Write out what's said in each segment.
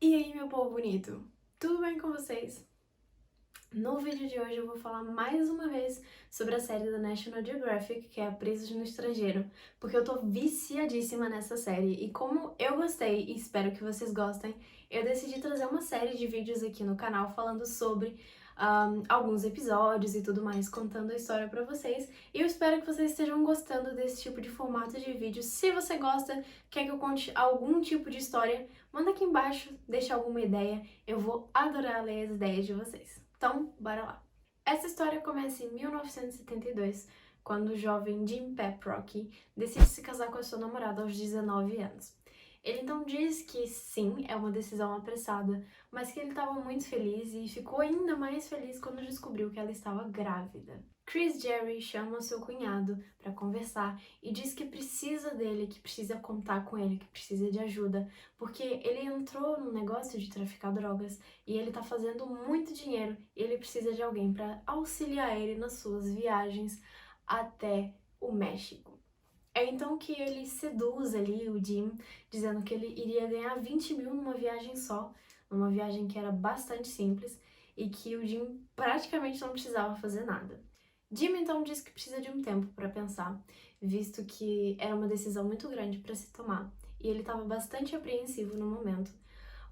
E aí, meu povo bonito? Tudo bem com vocês? No vídeo de hoje eu vou falar mais uma vez sobre a série da National Geographic, que é Presos no Estrangeiro, porque eu tô viciadíssima nessa série e como eu gostei e espero que vocês gostem, eu decidi trazer uma série de vídeos aqui no canal falando sobre alguns episódios e tudo mais, contando a história pra vocês. E eu espero que vocês estejam gostando desse tipo de formato de vídeo. Se você gosta, quer que eu conte algum tipo de história, manda aqui embaixo, deixa alguma ideia, eu vou adorar ler as ideias de vocês. Então, bora lá! Essa história começa em 1972, quando o jovem Jim Paprock decide se casar com a sua namorada aos 19 anos. Ele então diz que sim, é uma decisão apressada, mas que ele estava muito feliz e ficou ainda mais feliz quando descobriu que ela estava grávida. Chris Jerry chama o seu cunhado para conversar e diz que precisa dele, que precisa contar com ele, que precisa de ajuda, porque ele entrou no negócio de traficar drogas e ele tá fazendo muito dinheiro e ele precisa de alguém para auxiliar ele nas suas viagens até o México. É então que ele seduz ali o Jim, dizendo que ele iria ganhar 20 mil numa viagem só, numa viagem que era bastante simples e que o Jim praticamente não precisava fazer nada. Jim então diz que precisa de um tempo para pensar, visto que era uma decisão muito grande para se tomar e ele estava bastante apreensivo no momento.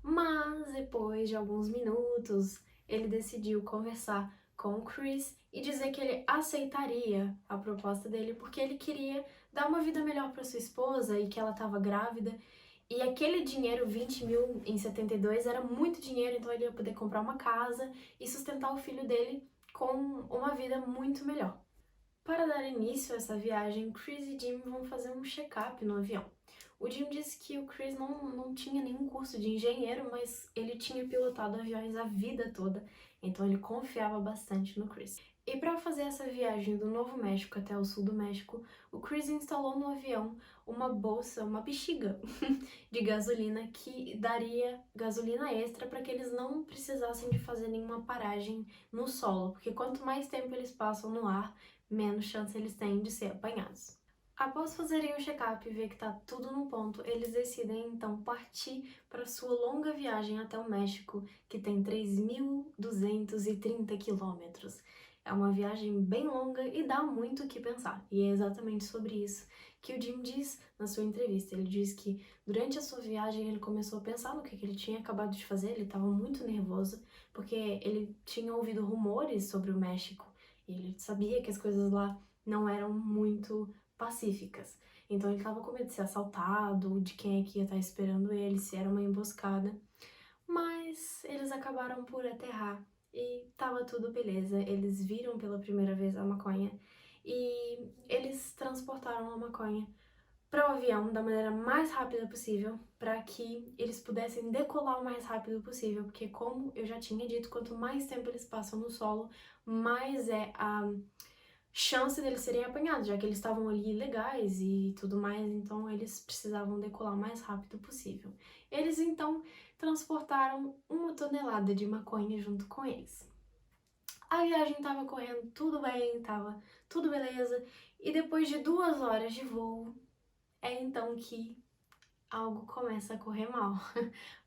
Mas depois de alguns minutos, ele decidiu conversar com o Chris e dizer que ele aceitaria a proposta dele porque ele queria dar uma vida melhor para sua esposa e que ela estava grávida. E aquele dinheiro, 20 mil em 72, era muito dinheiro, então ele ia poder comprar uma casa e sustentar o filho dele com uma vida muito melhor. Para dar início a essa viagem, Chris e Jim vão fazer um check-up no avião. O Jim disse que o Chris não tinha nenhum curso de engenheiro, mas ele tinha pilotado aviões a vida toda, então ele confiava bastante no Chris. E para fazer essa viagem do Novo México até o sul do México, o Chris instalou no avião uma bolsa, uma bexiga de gasolina que daria gasolina extra para que eles não precisassem de fazer nenhuma paragem no solo, porque quanto mais tempo eles passam no ar, menos chance eles têm de ser apanhados. Após fazerem o check-up e ver que tá tudo no ponto, eles decidem então partir para sua longa viagem até o México, que tem 3.230 quilômetros. É uma viagem bem longa e dá muito o que pensar, e é exatamente sobre isso que o Jim diz na sua entrevista. Ele diz que durante a sua viagem ele começou a pensar no que ele tinha acabado de fazer, ele estava muito nervoso, porque ele tinha ouvido rumores sobre o México, e ele sabia que as coisas lá não eram muito pacíficas. Então ele estava com medo de ser assaltado, de quem é que ia estar esperando ele, se era uma emboscada. Mas eles acabaram por aterrar e tava tudo beleza. Eles viram pela primeira vez a maconha e eles transportaram a maconha para o avião da maneira mais rápida possível, para que eles pudessem decolar o mais rápido possível, porque como eu já tinha dito, quanto mais tempo eles passam no solo, mais é a chance deles serem apanhados, já que eles estavam ali ilegais e tudo mais, então eles precisavam decolar o mais rápido possível. Eles então transportaram 1 tonelada de maconha junto com eles. A viagem estava correndo tudo bem, estava tudo beleza, e depois de 2 horas de voo, é então que algo começa a correr mal.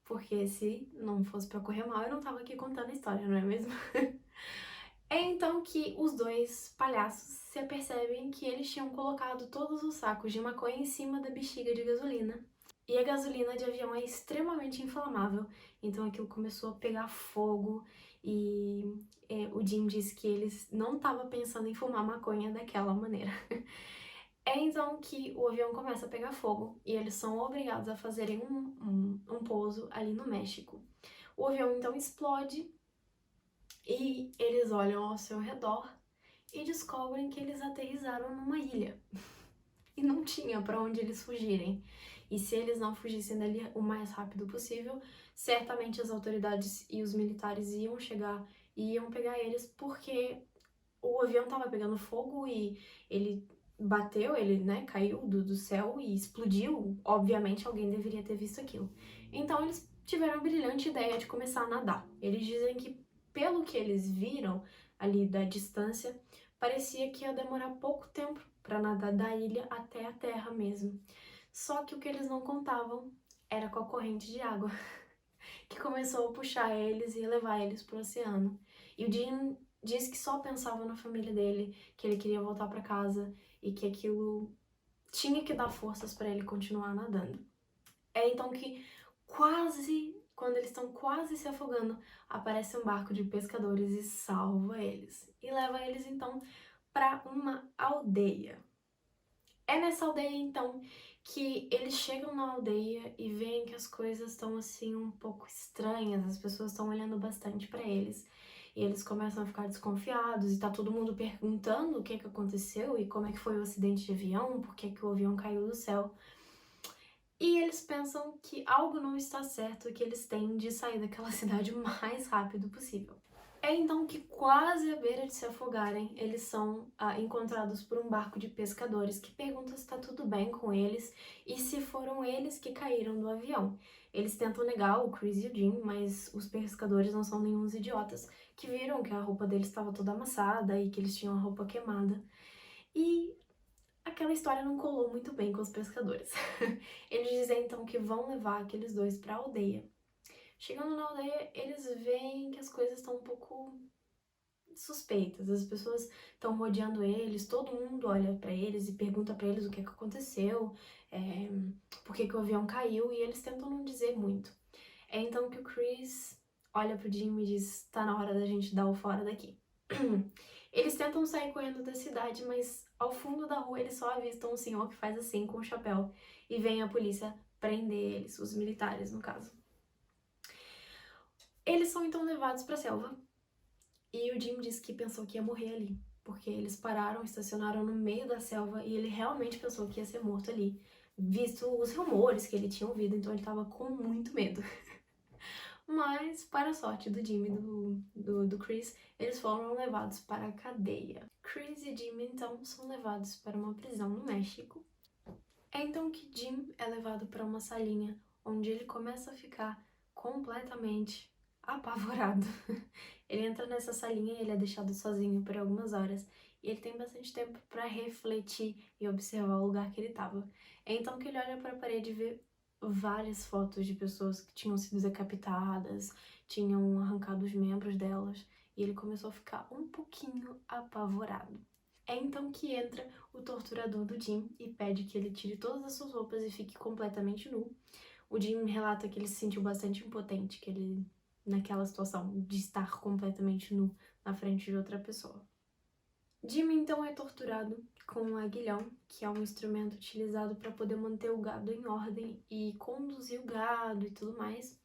Porque se não fosse pra correr mal, eu não tava aqui contando a história, não é mesmo? É então que os dois palhaços se apercebem que eles tinham colocado todos os sacos de maconha em cima da bexiga de gasolina. E a gasolina de avião é extremamente inflamável, então aquilo começou a pegar fogo e o Jim disse que eles não estavam pensando em fumar maconha daquela maneira. É então que o avião começa a pegar fogo e eles são obrigados a fazerem um pouso ali no México. O avião então explode e eles olham ao seu redor e descobrem que eles aterrissaram numa ilha. E não tinha para onde eles fugirem. E se eles não fugissem dali o mais rápido possível, certamente as autoridades e os militares iam chegar e iam pegar eles, porque o avião estava pegando fogo e ele bateu, ele, né, caiu do céu e explodiu. Obviamente alguém deveria ter visto aquilo. Então eles tiveram a brilhante ideia de começar a nadar. Eles dizem que, pelo que eles viram ali da distância, parecia que ia demorar pouco tempo para nadar da ilha até a terra mesmo. Só que o que eles não contavam era com a corrente de água. que começou a puxar eles e levar eles pro oceano. E o Jim diz que só pensava na família dele, que ele queria voltar para casa e que aquilo tinha que dar forças para ele continuar nadando. É então que quando eles estão quase se afogando, aparece um barco de pescadores e salva eles. E leva eles então para uma aldeia. É nessa aldeia então que eles chegam na aldeia e veem que as coisas estão assim um pouco estranhas, as pessoas estão olhando bastante para eles. E eles começam a ficar desconfiados e tá todo mundo perguntando o que que aconteceu e como é que foi o acidente de avião, por que que o avião caiu do céu. E eles pensam que algo não está certo e que eles têm de sair daquela cidade o mais rápido possível. É então que, quase à beira de se afogarem, eles são encontrados por um barco de pescadores que pergunta se está tudo bem com eles e se foram eles que caíram do avião. Eles tentam negar o Chris e o Jim, mas os pescadores não são nenhum idiotas, que viram que a roupa deles estava toda amassada e que eles tinham a roupa queimada. E aquela história não colou muito bem com os pescadores. Eles dizem então que vão levar aqueles dois para a aldeia. Chegando na aldeia, eles veem que as coisas estão um pouco suspeitas. As pessoas estão rodeando eles, todo mundo olha para eles e pergunta para eles o que é que aconteceu, por que que o avião caiu, e eles tentam não dizer muito. É então que o Chris olha pro Jim e diz: tá na hora da gente dar o fora daqui. Eles tentam sair correndo da cidade, mas ao fundo da rua eles só avistam um senhor que faz assim com o chapéu e vem a polícia prender eles, os militares no caso. Eles são então levados para a selva e o Jim disse que pensou que ia morrer ali, porque eles pararam, estacionaram no meio da selva e ele realmente pensou que ia ser morto ali, visto os rumores que ele tinha ouvido, então ele estava com muito medo. Mas, para a sorte do Jim e do Chris, eles foram levados para a cadeia. Chris e Jim, então, são levados para uma prisão no México. É então que Jim é levado para uma salinha, onde ele começa a ficar completamente apavorado. Ele entra nessa salinha e ele é deixado sozinho por algumas horas, e ele tem bastante tempo para refletir e observar o lugar que ele estava. É então que ele olha para a parede e vê várias fotos de pessoas que tinham sido decapitadas, tinham arrancado os membros delas, e ele começou a ficar um pouquinho apavorado. É então que entra o torturador do Jim e pede que ele tire todas as suas roupas e fique completamente nu. O Jim relata que ele se sentiu bastante impotente, que ele, naquela situação de estar completamente nu na frente de outra pessoa. Jim então é torturado com um aguilhão, que é um instrumento utilizado para poder manter o gado em ordem e conduzir o gado e tudo mais.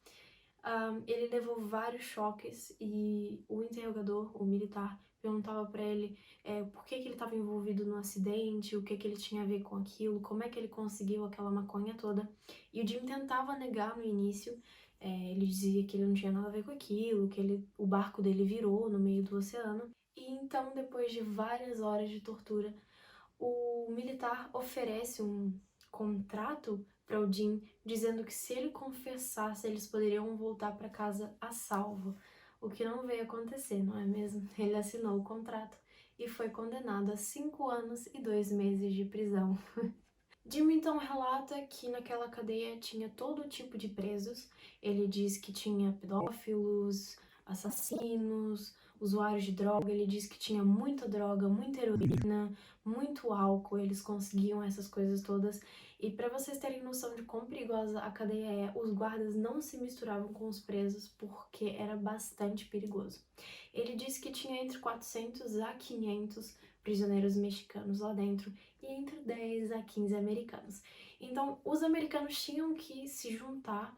Ele levou vários choques e o interrogador, o militar, perguntava para ele por que ele estava envolvido no acidente, o que ele tinha a ver com aquilo, como é que ele conseguiu aquela maconha toda. E o Jim tentava negar no início, ele dizia que ele não tinha nada a ver com aquilo, que o barco dele virou no meio do oceano. E então, depois de várias horas de tortura, o militar oferece um contrato para o Jim, dizendo que se ele confessasse, eles poderiam voltar para casa a salvo. O que não veio acontecer, não é mesmo? Ele assinou o contrato e foi condenado a 5 anos e 2 meses de prisão. Jim então relata que naquela cadeia tinha todo tipo de presos. Ele diz que tinha pedófilos, assassinos, usuários de droga. Ele diz que tinha muita droga, muita heroína, muito álcool. Eles conseguiam essas coisas todas. E para vocês terem noção de quão perigosa a cadeia é, os guardas não se misturavam com os presos porque era bastante perigoso. Ele disse que tinha entre 400 a 500 prisioneiros mexicanos lá dentro e entre 10 a 15 americanos. Então, os americanos tinham que se juntar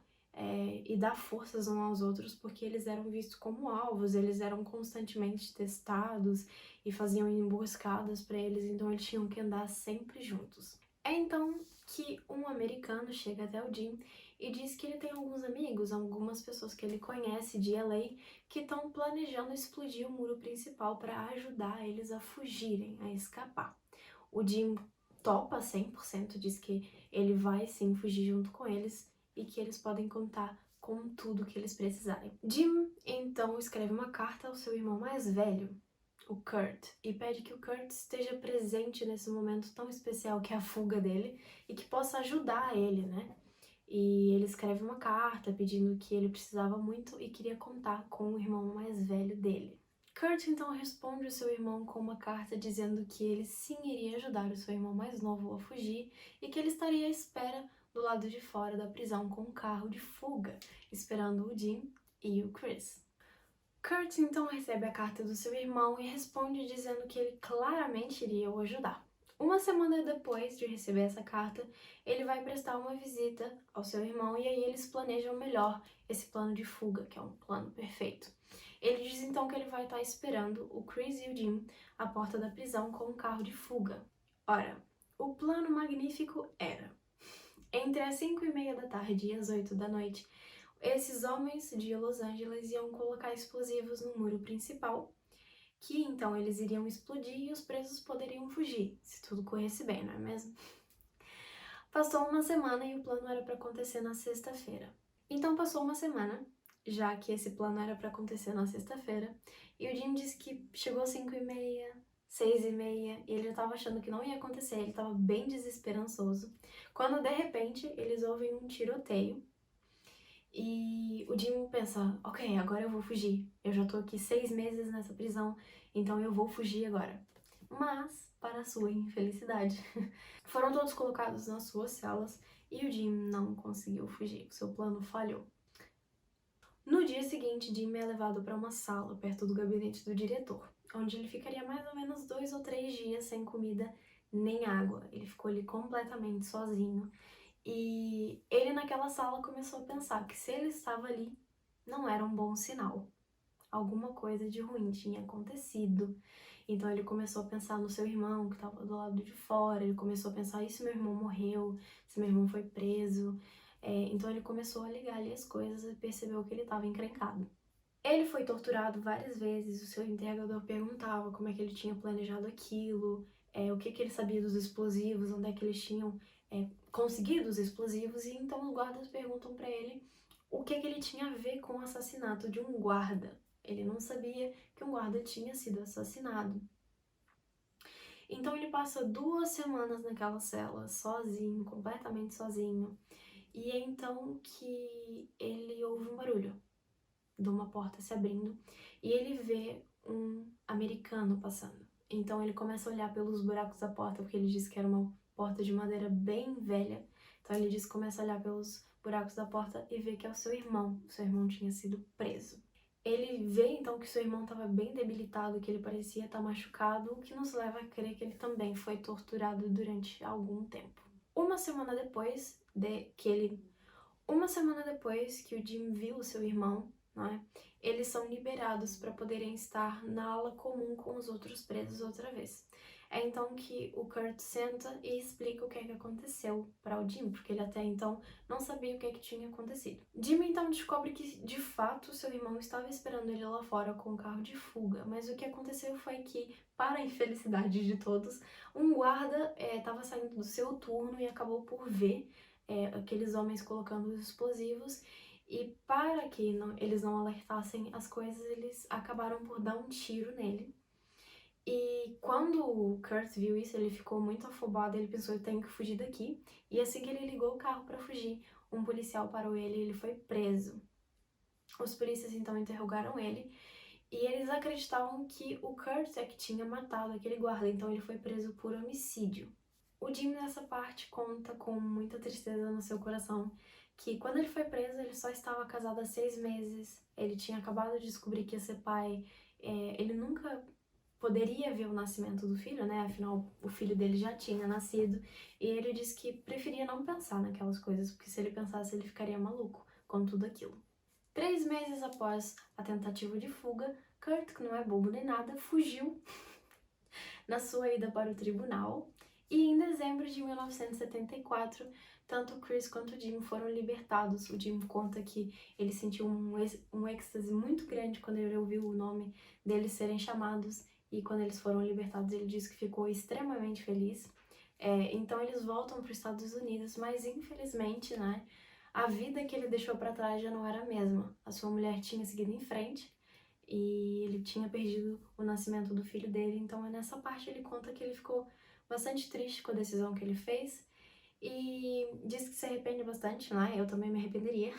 e dar forças uns aos outros, porque eles eram vistos como alvos, eles eram constantemente testados e faziam emboscadas para eles, então eles tinham que andar sempre juntos. É então que um americano chega até o Jim e diz que ele tem alguns amigos, algumas pessoas que ele conhece de LA, que estão planejando explodir o muro principal para ajudar eles a fugirem, a escapar. O Jim topa 100%, diz que ele vai sim fugir junto com eles e que eles podem contar com tudo que eles precisarem. Jim então escreve uma carta ao seu irmão mais velho, o Kurt, e pede que o Kurt esteja presente nesse momento tão especial que é a fuga dele e que possa ajudar ele, né? e ele escreve uma carta pedindo que ele precisava muito e queria contar com o irmão mais velho dele. Kurt então responde o seu irmão com uma carta dizendo que ele sim iria ajudar o seu irmão mais novo a fugir e que ele estaria à espera do lado de fora da prisão com um carro de fuga, esperando o Jim e o Chris. Kurt então recebe a carta do seu irmão e responde dizendo que ele claramente iria o ajudar. Uma semana depois de receber essa carta, ele vai prestar uma visita ao seu irmão e aí eles planejam melhor esse plano de fuga, que é um plano perfeito. Ele diz então que ele vai estar esperando o Chris e o Jim à porta da prisão com um carro de fuga. Ora, o plano magnífico era: entre as 5:30 da tarde e as 8 da noite, esses homens de Los Angeles iam colocar explosivos no muro principal, que então eles iriam explodir e os presos poderiam fugir, se tudo corresse bem, não é mesmo? Passou uma semana e o plano era para acontecer na sexta-feira. Então passou uma semana, já que esse plano era para acontecer na sexta-feira, e o Jim disse que chegou às 5:30, 6:30, e ele já estava achando que não ia acontecer, ele estava bem desesperançoso, quando de repente eles ouvem um tiroteio. E o Jim pensa, ok, agora eu vou fugir. Eu já tô aqui 6 meses nessa prisão, então eu vou fugir agora. Mas, para a sua infelicidade, foram todos colocados nas suas celas e o Jim não conseguiu fugir. Seu plano falhou. No dia seguinte, Jim é levado para uma sala perto do gabinete do diretor, onde ele ficaria mais ou menos 2 ou 3 dias sem comida nem água. Ele ficou ali completamente sozinho. E ele naquela sala começou a pensar que se ele estava ali, não era um bom sinal. Alguma coisa de ruim tinha acontecido. Então ele começou a pensar no seu irmão que estava do lado de fora, ele começou a pensar, e se meu irmão morreu, se meu irmão foi preso? Então ele começou a ligar ali as coisas e percebeu que ele estava encrencado. Ele foi torturado várias vezes, o seu interrogador perguntava como é que ele tinha planejado aquilo, o que ele sabia dos explosivos, onde é que eles tinham conseguido os explosivos, e então os guardas perguntam para ele o que ele tinha a ver com o assassinato de um guarda. Ele não sabia que um guarda tinha sido assassinado. Então ele passa 2 semanas naquela cela, sozinho, completamente sozinho, e é então que ele ouve um barulho de uma porta se abrindo e ele vê um americano passando. Então ele começa a olhar pelos buracos da porta, porque ele disse que era uma porta de madeira bem velha. Então ele diz que começa a olhar pelos buracos da porta e vê que é o seu irmão. O seu irmão tinha sido preso. Ele vê então que seu irmão estava bem debilitado, que ele parecia estar machucado, o que nos leva a crer que ele também foi torturado durante algum tempo. Uma semana depois que o Jim viu o seu irmão, eles são liberados para poderem estar na ala comum com os outros presos outra vez. É então que o Kurt senta e explica o que é que aconteceu para o Jim, porque ele até então não sabia o que é que tinha acontecido. Jim então descobre que de fato seu irmão estava esperando ele lá fora com um carro de fuga, mas o que aconteceu foi que, para a infelicidade de todos, um guarda estava saindo do seu turno e acabou por ver aqueles homens colocando os explosivos, e para que eles não alertassem as coisas, eles acabaram por dar um tiro nele. E quando o Kurt viu isso, ele ficou muito afobado, ele pensou, eu tenho que fugir daqui. E assim que ele ligou o carro para fugir, um policial parou ele e ele foi preso. Os polícias então interrogaram ele e eles acreditavam que o Kurt é que tinha matado aquele guarda, então ele foi preso por homicídio. O Jim nessa parte conta com muita tristeza no seu coração que quando ele foi preso ele só estava casado há 6 meses, ele tinha acabado de descobrir que ia ser pai, ele nunca poderia ver o nascimento do filho, né? Afinal, o filho dele já tinha nascido, e ele disse que preferia não pensar naquelas coisas, porque se ele pensasse ele ficaria maluco com tudo aquilo. 3 meses após a tentativa de fuga, Kurt, que não é bobo nem nada, fugiu na sua ida para o tribunal, e em dezembro de 1974, tanto Chris quanto Jim foram libertados. O Jim conta que ele sentiu um êxtase muito grande quando ele ouviu o nome deles serem chamados, e quando eles foram libertados ele disse que ficou extremamente feliz. Então eles voltam para os Estados Unidos, mas infelizmente, a vida que ele deixou para trás já não era a mesma. A sua mulher tinha seguido em frente, e ele tinha perdido o nascimento do filho dele, então nessa parte ele conta que ele ficou bastante triste com a decisão que ele fez, e disse que se arrepende bastante, né? Eu também me arrependeria.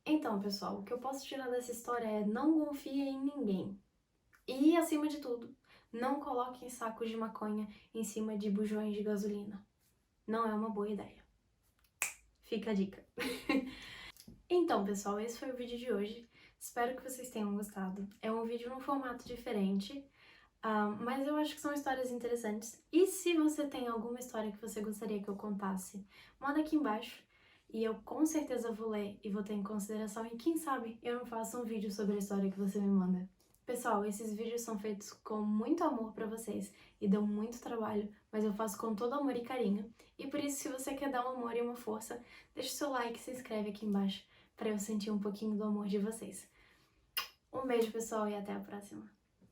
Então, pessoal, o que eu posso tirar dessa história é não confie em ninguém. E, acima de tudo, não coloquem sacos de maconha em cima de bujões de gasolina. Não é uma boa ideia. Fica a dica. Então, pessoal, esse foi o vídeo de hoje. Espero que vocês tenham gostado. É um vídeo num formato diferente, mas eu acho que são histórias interessantes. E se você tem alguma história que você gostaria que eu contasse, manda aqui embaixo. E eu com certeza vou ler e vou ter em consideração. E quem sabe eu não faço um vídeo sobre a história que você me manda. Pessoal, esses vídeos são feitos com muito amor pra vocês e dão muito trabalho, mas eu faço com todo amor e carinho. E por isso, se você quer dar um amor e uma força, deixa o seu like e se inscreve aqui embaixo pra eu sentir um pouquinho do amor de vocês. Um beijo, pessoal, e até a próxima!